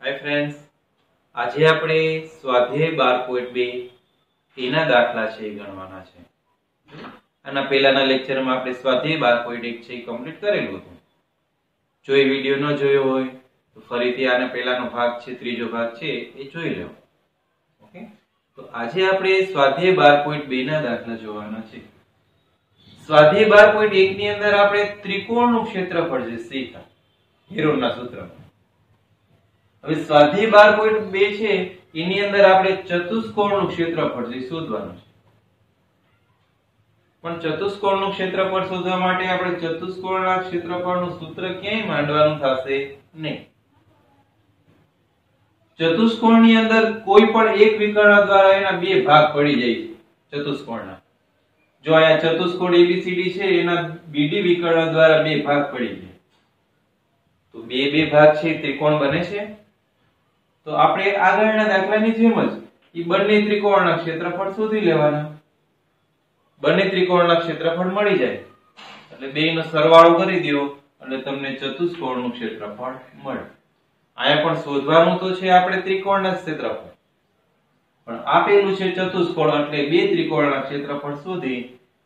Hi friends, आज આપણે સ્વાધ્યાય 12.2 એના દાખલા છે ગણવાના છે। આના પહેલાના લેક્ચરમાં આપણે સ્વાધ્યાય 12.1 છે કમ્પ્લીટ કરેલું હતું। જો એ વિડિયો ન જોયો હોય તો ફરીથી આના પહેલાનો ભાગ છે, ત્રીજો ભાગ છે એ જોઈ લો। ઓકે, તો આજે આપણે સ્વાધ્યાય 12.2 ના દાખલા જોવાના છે। સ્વાધ્યાય 12.1 ની અંદર આપણે ત્રિકોણનું ક્ષેત્રફળ જે થીટા હેરોનના સૂત્રમાં। હવે સ્વાધ્યાય 12.2 છે એની અંદર આપણે ચતુષ્કોણનું ક્ષેત્રફળ જે શોધવાનું છે। પણ ચતુષ્કોણનું ક્ષેત્રફળ શોધવા માટે આપણે ચતુષ્કોણના ક્ષેત્રફળનું સૂત્ર ક્યાંય માંડવાનું થશે નહીં। ચતુષ્કોણની અંદર કોઈ પણ એક વિકર્ણ દ્વારા એના બે ભાગ પડી જાય છે ચતુષ્કોણના। જો અહીંયા ચતુષ્કોણ ABCD છે એના BD વિકર્ણ દ્વારા બે ભાગ પડી જાય તો બે ભાગ છે ત્રિકોણ બને છે। તો આપણે આગળના દાખલાની જેમ જ ઈ બંને ત્રિકોણના ક્ષેત્રફળ શોધી લેવાના। બંને ત્રિકોણના ક્ષેત્રફળ મળી જાય એટલે બેયનો સરવાળો કરી દો એટલે તમને ચતુષ્કોણનું ક્ષેત્રફળ મળે। અહીંયા પણ શોધવાનું તો છે આપણે ત્રિકોણના ક્ષેત્રફળ, પણ આપેલું છે ચતુષ્કોણ એટલે બે ત્રિકોણના ક્ષેત્રફળ શોધી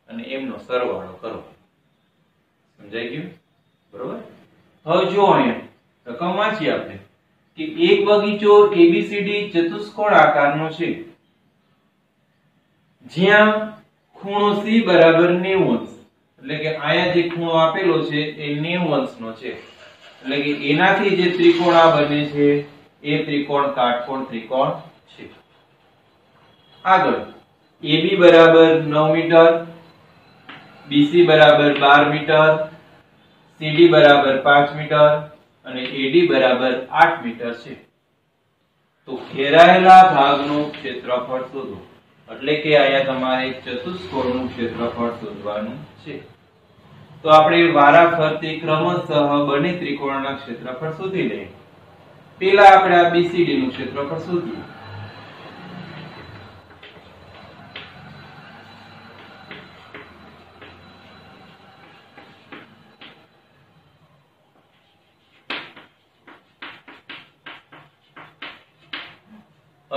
અને એમનો સરવાળો કરો। સમજાઈ ગયું? બરોબર। હવે જો અહીંયા રકમ વાંચીએ આપણે કે એક બગીચો ABCD ચતુષ્કોણ આકારનો છે જ્યાં ખૂણો C બરાબર 90 અંશ, એટલે કે અહીંયા જે ખૂણો આપેલો છે એ 90 અંશનો છે, એટલે કે એનાથી જે ત્રિકોણ આ બને છે એ ત્રિકોણ કાટકોણ ત્રિકોણ છે। આગળ AB બરાબર 9 મીટર, BC બરાબર 12 મીટર, CD બરાબર 5 મીટર અને AD બરાબર 8 મીટર છે। તો ઘેરાયેલા ભાગનું ક્ષેત્રફળ શોધો, એટલે કે અહીંયા તમારે ચતુષ્કોણનું ક્ષેત્રફળ શોધવાનું છે। તો આપણે વારાફરતી ક્રમશઃ બંને ત્રિકોણના ક્ષેત્રફળ શોધી લઈએ। પહેલા આપણે આ BCD નું ક્ષેત્રફળ શોધીએ।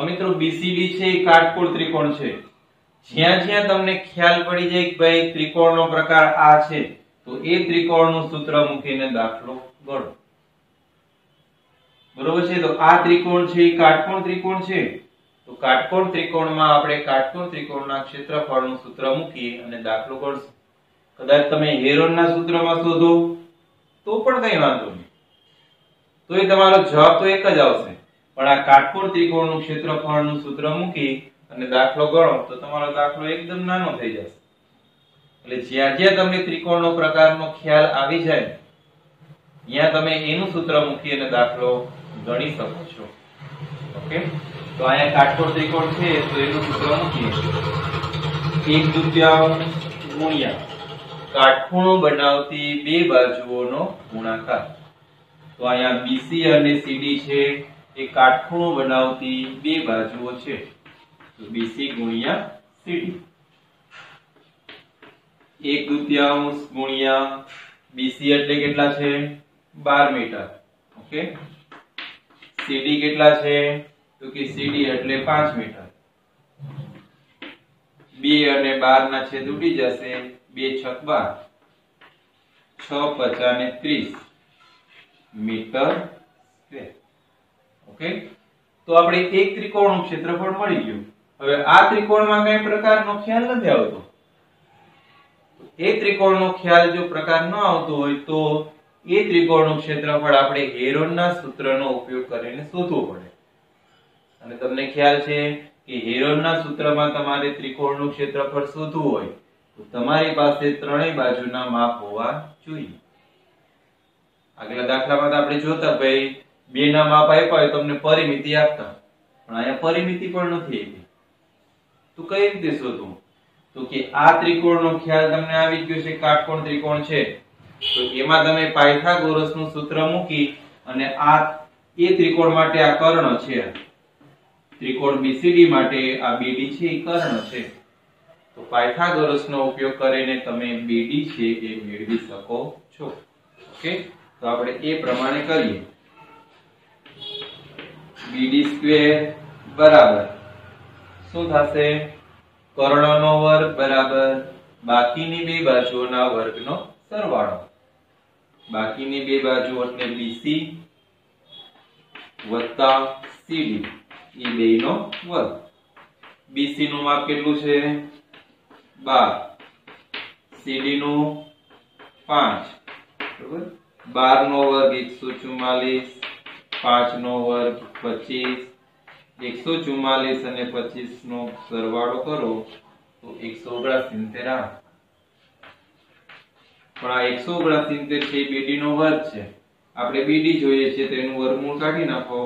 મિત્રો BCD છે એ કાટકોણ ત્રિકોણ છે। જ્યાં જ્યાં તમને ખ્યાલ પડી જાય કે ભાઈ ત્રિકોણનો પ્રકાર આ છે તો એ ત્રિકોણનું સૂત્ર મૂકીને દાખલો ગણો। બરોબર છે? તો આ ત્રિકોણ છે એ કાટકોણ ત્રિકોણ છે, તો કાટકોણ ત્રિકોણમાં આપણે કાટકોણ ત્રિકોણના ક્ષેત્રફળનું સૂત્ર મૂકી અને દાખલો ગણશું। કદાચ તમે હેરોનના સૂત્રમાં શોધો તો પણ કઈ વાંધો નહીં, તો એ તમારો જવાબ તો એક જ આવશે, પણ આ કાટકોણ ત્રિકોણનું ક્ષેત્રફળનું સૂત્ર મૂકી અને દાખલો ગણો તો તમારો દાખલો એકદમ નાનો થઈ જશે। એટલે જ્યાં જ્યાં તમને ત્રિકોણનો પ્રકારનો ખ્યાલ આવી જાય ત્યાં તમે એનું સૂત્ર મૂકી અને દાખલો ગણી શકો છો। ઓકે, તો અહીંયા કાટકોણ ત્રિકોણ છે તો એનું સૂત્ર મૂકીએ 1/2 ગુણ્યા કાટખૂણો બનાવતી બે બાજુઓનો ગુણાકાર। તો અહીંયા BC અને CD છે એ કાટખૂણો બનાવતી બે બાજુઓ છે, તો BC ગુણ્યા CD। 1/2 ગુણ્યા BC એટલે કેટલા છે 12 મીટર। ઓકે, CD કેટલા છે તો કે CD એટલે 5 મીટર। 2 અને 12 ના છેદ ઉડી જશે, 2 છક 12, 6 પચા ને 30 મીટર સ્ક્વેર। ઓકે, તો આપણે એક ત્રિકોણનું ક્ષેત્રફળ મળી ગયું। હવે આ ત્રિકોણમાં કઈ પ્રકારનો ખ્યાલ નથી આવતો, એ ત્રિકોણનો ખ્યાલ જો પ્રકાર ન આવતો હોય તો એ ત્રિકોણનું ક્ષેત્રફળ આપણે હેરોનના સૂત્રનો ઉપયોગ કરીને શોધવું પડે। અને તમને ખ્યાલ છે કે હેરોનના સૂત્રમાં તમારે ત્રિકોણનું ક્ષેત્રફળ શોધવું હોય તો તમારી પાસે ત્રણેય બાજુના માપ હોવા જોઈએ। આગલા દાખલામાં આપણે જોતા ભાઈ બે ના માપ આપ્યા હોય તમને પરિમિતિ આપતા, પણ અહીંયા પરિમિતિ પણ નથી આપી, તો કઈ રીતે શોધવું? તો કે આ ત્રિકોણનો ખ્યાલ તમને આવી ગયો છે, કાટકોણ ત્રિકોણ છે તો એમાં તમે પાયથાગોરસનું સૂત્ર મૂકી અને આ એ ત્રિકોણ માટે આ કર્ણ છે, ત્રિકોણ BCD માટે આ BD છે એ કર્ણ છે, તો પાયથાગોરસનો ઉપયોગ કરીને તમે BD છે એ મેળવી શકો છો। ઓકે, તો આપણે એ પ્રમાણે કરીએ। BD સ્ક્વેર બરાબર શું થશે? કર્ણનો વર્ગ બરાબર બાકીની બે બાજુઓના વર્ગનો સરવાળો. બાકીની બે બાજુ એટલે BC વત્તા CD એ બેયનો વર્ગ. BC નું માપ કેટલું છે? 12. CD નું 5. બરાબર. 12 નો વર્ગ 144, 5 નો વર્ગ 25. 144 અને 25 નો સરવાળો કરો તો 169 આવે. પણ આ 169 છે BD નો વર્ગ છે. આપણે BD જોઈએ છે તો એનું વર્ગમૂળ કાઢી નાખો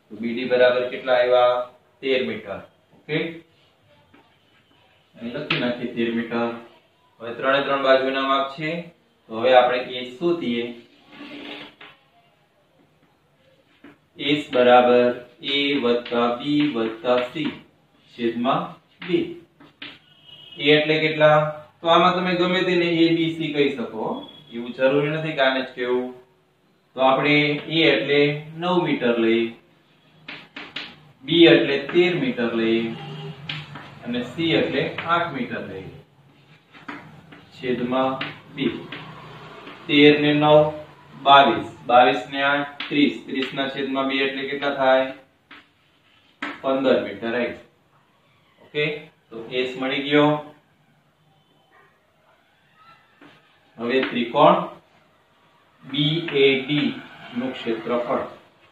તો BD બરાબર કેટલા આવ્યા? 13 મીટર. ઓકે, અહીં લખી નાખીએ 13 મીટર. હવે ત્રણે ત્રણ બાજુના માપ છે તો હવે આપણે S શોધીએ. S બરાબર A વત્તા B વત્તા C છેદમાં 2. A એટલે કેટલા? તો આમાં તમે ગમે તેને A B C કહી શકો, એવું જરૂરી નથી કે આને જ કહેવું. તો આપણે A એટલે 9 મીટર લઈએ, B એટલે 13 મીટર લઈએ અને C એટલે 8 મીટર લઈએ છેદમાં 2. 13 ને 9 22, 22 ને 8 30, 30 ના છેદમાં 2 એટલે કેટલા થાય? 15 મીટર આવી. ઓકે, તો S મળી ગયો. હવે ત્રિકોણ BAD નું ક્ષેત્રફળ.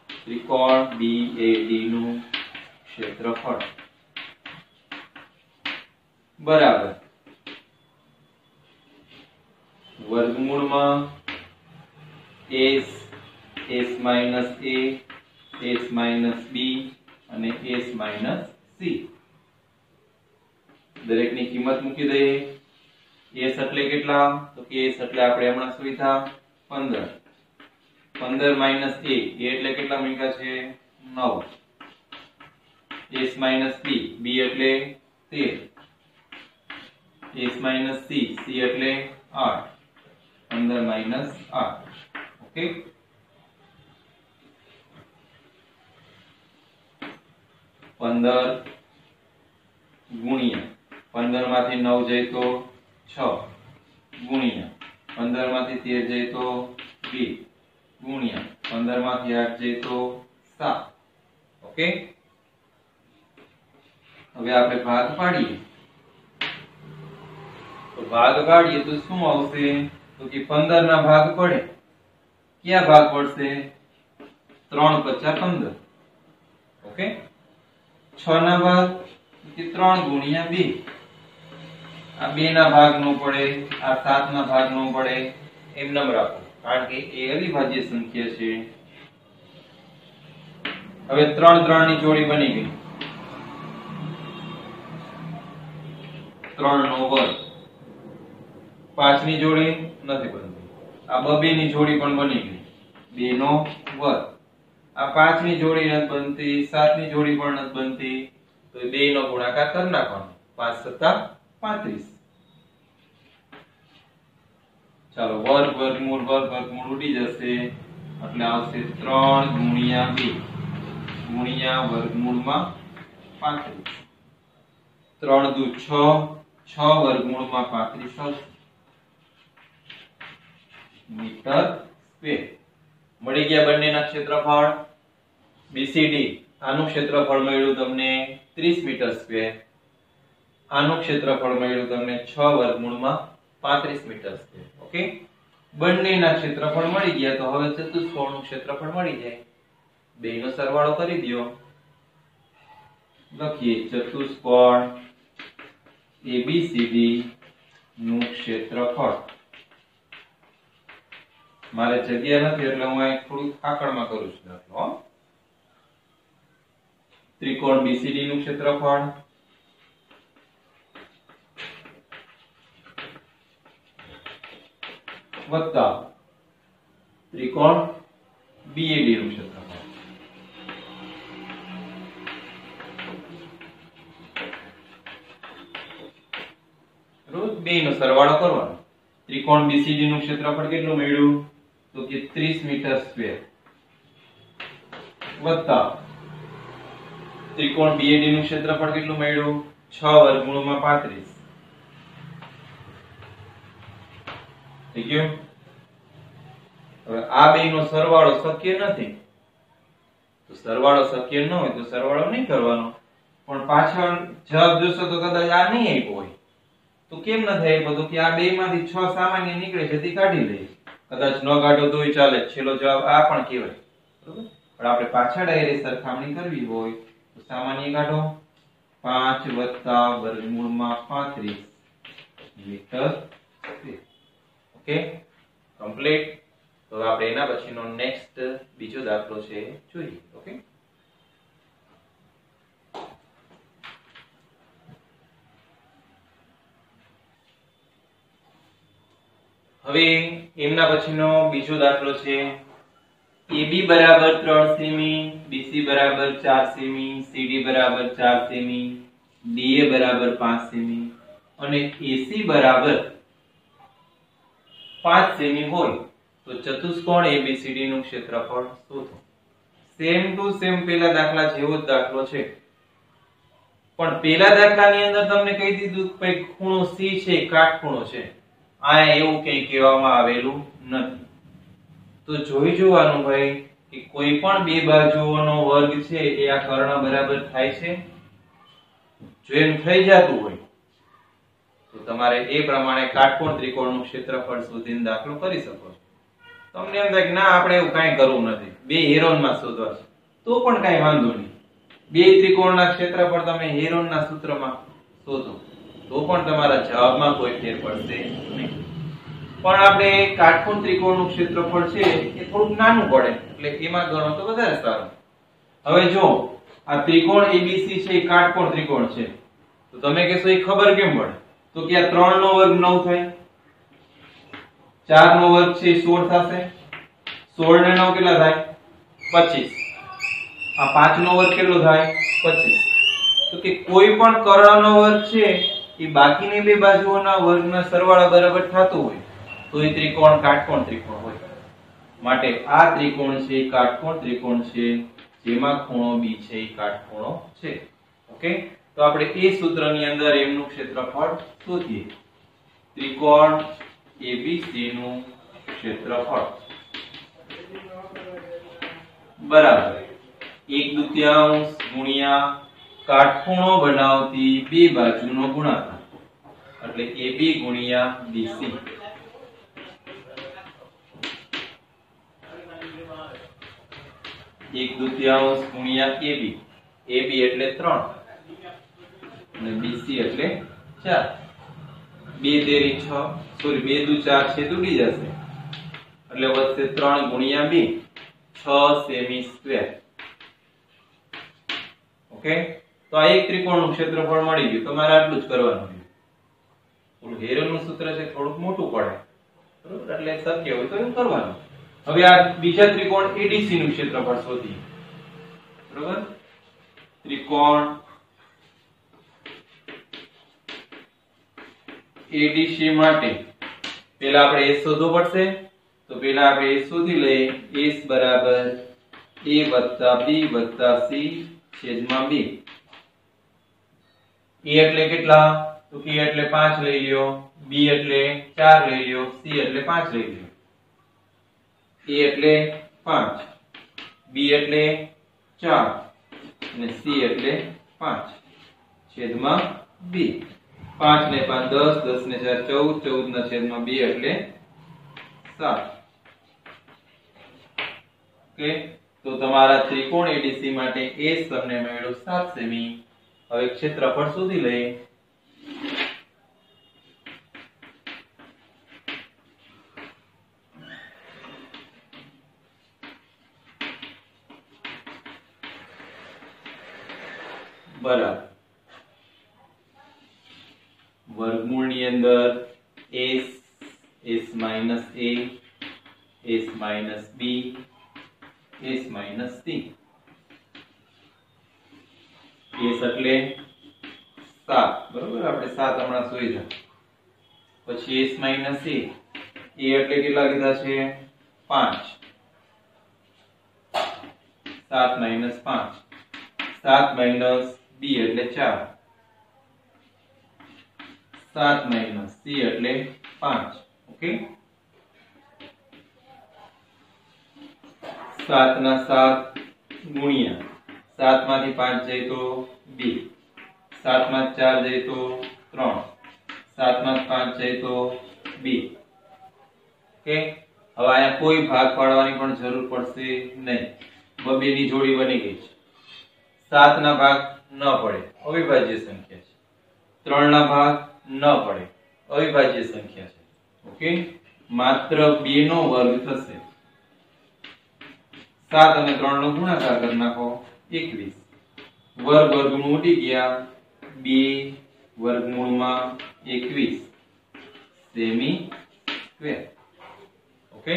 ત્રિકોણ BAD નું ક્ષેત્રફળ બરાબર વર્ગમૂળમાં S, S minus A, S minus B અને S minus C. દરેકની કિંમત મૂકી દઈએ. S એટલે કેટલા? તો કે S એટલે આપણે હમણાં સુવિધા 15. 15 minus A, A એટલે કેટલા મૂક્યા છે? 9. S minus B, B એટલે 13. S minus C, C એટલે 8. 15 minus 8. ઓકે, પંદર ગુણ્યા 15 માંથી 9 જાય તો 6 ગુણ્યા 15 માંથી 13 જાય તો 2 ગુણ્યા 15 માંથી 8 જાય તો 7. ઓકે, હવે આપણે ભાગ પાડીએ. તો ભાગ પાડીએ તો શું આવશે? તો કે 15 ના ભાગ પડે. ક્યાં ભાગ પડશે? 3 × 15. ઓકે, 6 ના ભાગ કે 3 ગુણ્યા 2. આ 2 ના ભાગ નો પડે, આ 7 ના ભાગ નો પડે, એમ નંબર રાખો કારણ કે એ અવિભાજ્ય સંખ્યા છે. હવે 3 3 ની જોડી બની ગઈ. 3 નો વર્ગ. 5 ની જોડી નથી બનતી. આ 2 ની જોડી પણ બની ગઈ. 2 નો વર્ગ. આ 5 ની જોડી નથી બનતી, 7 ની જોડી પણ નથી બનતી, તો 2 નો ગુણાકાર કરી નાખવાનો. 5 × 35. ચાલો, વર્ગ વર્ગમૂળ ઉડી જશે એટલે આવશે 3 ગુણ્યા 2 ગુણ્યા વર્ગમૂળમાં 35. 3 દુ 6, 6 વર્ગમૂળમાં 35 મીટર સ્ક્વેર. મળી ગયા બંનેના ક્ષેત્રફળ. BCD આનું ક્ષેત્રફળ મળ્યું તમને 30 મીટર સ્ક્વેર. આનું ક્ષેત્રફળ મળ્યું તમને 6 વર્ગમૂળમાં 35 મીટર સ્ક્વેર. ઓકે, બંનેના ક્ષેત્રફળ મળી ગયા તો હવે ચતુષ્કોણનું ક્ષેત્રફળ મળી જાય. બેયનો સરવાળો કરી દો. લખીએ ચતુષ્કોણ ABCD નું ક્ષેત્રફળ. મારે જગ્યા નથી એટલે હું અહીં થોડું આકડમાં કરું છું દાખલો. ત્રિકોણ BCD નું ક્ષેત્રફળ વત્તા ત્રિકોણ BAD નું ક્ષેત્રફળ. રોજ બેયનો સરવાળો કરવાનો. ત્રિકોણ BCD નું ક્ષેત્રફળ કેટલું મળ્યું? તો કે 30 મીટર સ્ક્વેર વત્તા ત્રિકોણ BAD નું ક્ષેત્રફળ કેટલું મળ્યું? 6 વર્ગમૂળમાં 35. થઈ ગયું? હવે આ બેનો સરવાળો શક્ય નથી, તો સરવાળો શક્ય ન હોય તો સરવાળો નહીં કરવાનો, પણ પાછળ જવાબ જોશો તો કદાચ આ નહીં આપ્યો હોય તો કેમ ન થાય? બધું કે આ બે માંથી 6 સામાન્ય નીકળે છે તે કાઢી લઈએ, કદાચ ન કાઢો તોય ચાલે, છેલ્લો જવાબ આ પણ કહેવાય, બરોબર? પણ આપણે પાછળ ડાયરેક્ટ સરખામણી કરવી હોય તો સામાન્ય કાઢો, 5 વત્તા વર્ગમૂળમાં 35 મીટર સ્ક્વેર. Okay, complete. તો આપણે એના પછીનો નેક્સ્ટ બીજો દાખલો છે જોઈએ. ઓકે, હવે એમના પછીનો બીજો દાખલો છે AB બરાબર 3 સેમી, BC બરાબર 4 સેમી, CD બરાબર 4 સેમી, DA બરાબર 5 સેમી અને AC બરાબર 5 સેમી હોય તો ચતુષ્કોણ ABCD નું ક્ષેત્રફળ શોધો. સેમ ટુ સેમ પેલા દાખલા જેવો જ દાખલો છે, પણ પેલા દાખલાની અંદર તમને કહી દીધું કે ખૂણો C છે કાટખૂણો છે, આ એવું કંઈ કહેવામાં આવેલું નથી. તો જોઈ જોવાનું ભાઈ કે કોઈ પણ બે બાજુઓનો વર્ગ છે એ આ કર્ણ બરાબર થાય છે. જો એમ થઈ જતું હોય તો તમારે એ પ્રમાણે કાટકોણ ત્રિકોણનું ક્ષેત્રફળ શોધીને દાખલો કરી શકો છો. તમને એમ થાય કે ના આપણે એવું કાંઈ કરવું નથી, બે હેરોનમાં શોધવા છે, તો પણ કાંઈ વાંધો નહીં. બે ત્રિકોણના ક્ષેત્રફળ તમે હેરોનના સૂત્રમાં શોધો તો પણ તમારા જવાબમાં કોઈ ફેર પડશે નહીં. પણ આપણે કાટકોણ ત્રિકોણનું ક્ષેત્રફળ છે એ થોડુંક નાનું પડે એટલે એમાં ગણો તો વધારે સારું. હવે જો આ ત્રિકોણ ABC છે એ કાટકોણ ત્રિકોણ છે, તો તમે કહેશો એ ખબર કેમ પડે? તો કે આ 3 નો વર્ગ 9 થાય, 4 નો વર્ગ છે 16 થશે, 16 ને 9 કેટલા થાય? 25. આ 5 નો વર્ગ કેટલો થાય? 25. તો કે કોઈ પણ કર્ણનો વર્ગ છે એ બાકીની બે બાજુઓના વર્ગના સરવાળા બરાબર થતો હોય તો એ ત્રિકોણ કાટકોણ ત્રિકોણ હોય. માટે આ ત્રિકોણ છે એ કાટકોણ ત્રિકોણ છે જેમાં ખૂણો B છે એ કાટખૂણો છે. ઓકે, તો આપણે એ સૂત્રની અંદર એમનું ક્ષેત્રફળ શોધીએ. ત્રિકોણ ABC નું ક્ષેત્રફળ બરાબર 1/2 ગુણ્યા કાટખૂણો બનાવતી બે બાજુનો ગુણાકાર એટલે AB ગુણ્યા BC. 1/2 ગુણ્યા AB, AB એટલે 3 અને BC એટલે 4. 2 તેરી 6, સોરી 2 દુ 4 છે તૂટી જશે એટલે વધશે 3 ગુણ્યા 2, 6 સેમી સ્ક્વેર. ઓકે, તો આ એક ત્રિકોણનું ક્ષેત્રફળ મળી ગયું. તમારે આટલું જ કરવાનું છે. ઓલું હેરોનનું સૂત્ર છે થોડુંક મોટું પડે, બરોબર? એટલે શક્ય હોય તો એવું કરવાનું. હવે આ બીજા ત્રિકોણ ADC નું ક્ષેત્રફળ શોધીએ. બરોબર, ત્રિકોણ ADC માટે પહેલા આપણે S શોધવો પડશે. તો પહેલા આપણે S શોધી લઈએ. S બરાબર A વત્તા B વત્તા C છેદમાં 2. A એટલે કેટલા? તો K એટલે 5 લઈ લ્યો, B એટલે 4 લઈ લ્યો, C એટલે 5 લઈ લ્યો. A એટલે 5, B એટલે 4 અને C એટલે 5 છેદમાં 2. 5 ને 5 10, 10 ને 4 14, 14 ના છેદમાં 2 એટલે 7. ઓકે, તો તમારા ત્રિકોણ ADC માટે S તમને મળ્યો 7 સેમી. હવે ક્ષેત્રફળ શોધી લઈએ. બરાબર, વર્ગમૂળની અંદર S, S minus A, S minus B, S minus C. S એટલે 7, બરોબર? આપણે 7 હમણાં શોધ્યા. પછી S minus A, A એટલે કેટલા લીધા છે? 5. 7 minus 5, 7 માઇનસ b એટલે 4, 7 માઇનસ c એટલે 5. ઓકે, 7 ના 7 ગુણ્યા 7 માંથી 5 જાય તો 2, 7 માંથી 4 જાય તો 3, 7 માંથી 5 જાય તો 2. ઓકે, હવે આયા કોઈ ભાગ પાડવાની પણ જરૂર પડશે નહીં. બબે ની જોડી બની ગઈ છે. 7 ના ભાગ ન પડે, અવિભાજ્ય સંખ્યા છે. 3 ના ભાગ ન પડે, અવિભાજ્ય સંખ્યા છે. ઓકે, માત્ર 2 નો વર્ગ થશે. 7 અને 3 નો ગુણાકાર કરી નાખો 21. વર્ગ વર્ગમૂળ ઉડી ગયા, 2 વર્ગમૂળમાં 21 સેમી સ્ક્વેર. ઓકે,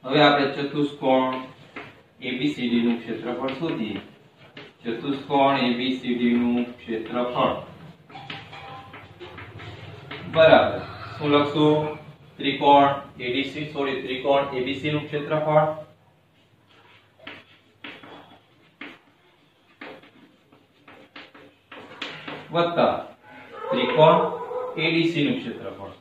હવે આપણે ચતુષ્કોણ ABCD નું ક્ષેત્રફળ શોધીએ. ચતુષ્કોણ ABCD નું ક્ષેત્રફળ બરાબર શું લખશું? ત્રિકોણ ABC નું ક્ષેત્રફળ વત્તા ત્રિકોણ ADC નું ક્ષેત્રફળ.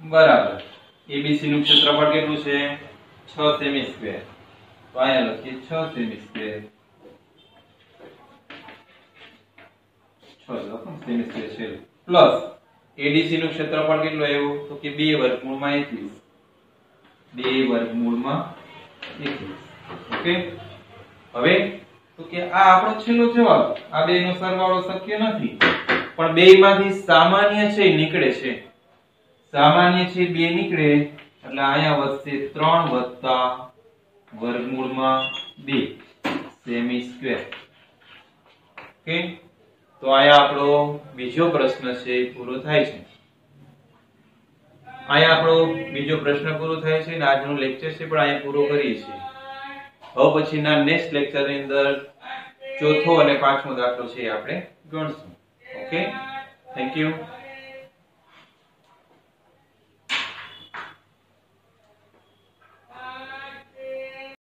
બરાબર, ABC નું ક્ષેત્રફળ કેટલું છે? 6 સેમી સ્ક્વેર. તો અહીંયા લખીએ 6 સેમી સ્ક્વેર. 6 લખો સેમી સ્ક્વેર છે. પ્લસ ADC નું ક્ષેત્રફળ કેટલું આવ્યું? તો કે 2 વર્ગમૂળમાં 21. 2 વર્ગમૂળમાં 21. ઓકે, હવે તો કે આ આપણો છેલ્લો જવાબ. આ બેનો સરવાળો શક્ય નથી, પણ બેયમાંથી સામાન્ય છે નીકળે છે. સામાન્ય છે 2 નીકળે એટલે અહીંયા વધશે 3 વત્તા વર્ગમૂળમાં 2 સેમી સ્ક્વેર. ઓકે, તો અહીંયા આપણો બીજો પ્રશ્ન છે પૂરો થાય છે. અહીંયા આપણો બીજો પ્રશ્ન પૂરો થાય છે અને આજનો લેક્ચર છે પણ અહીંયા પૂરો કરીએ છીએ. હવે પછીના નેક્સ્ટ લેક્ચરની અંદર ચોથો અને પાંચમો દાખલો છે આપણે ગણશું. Okay, thank you.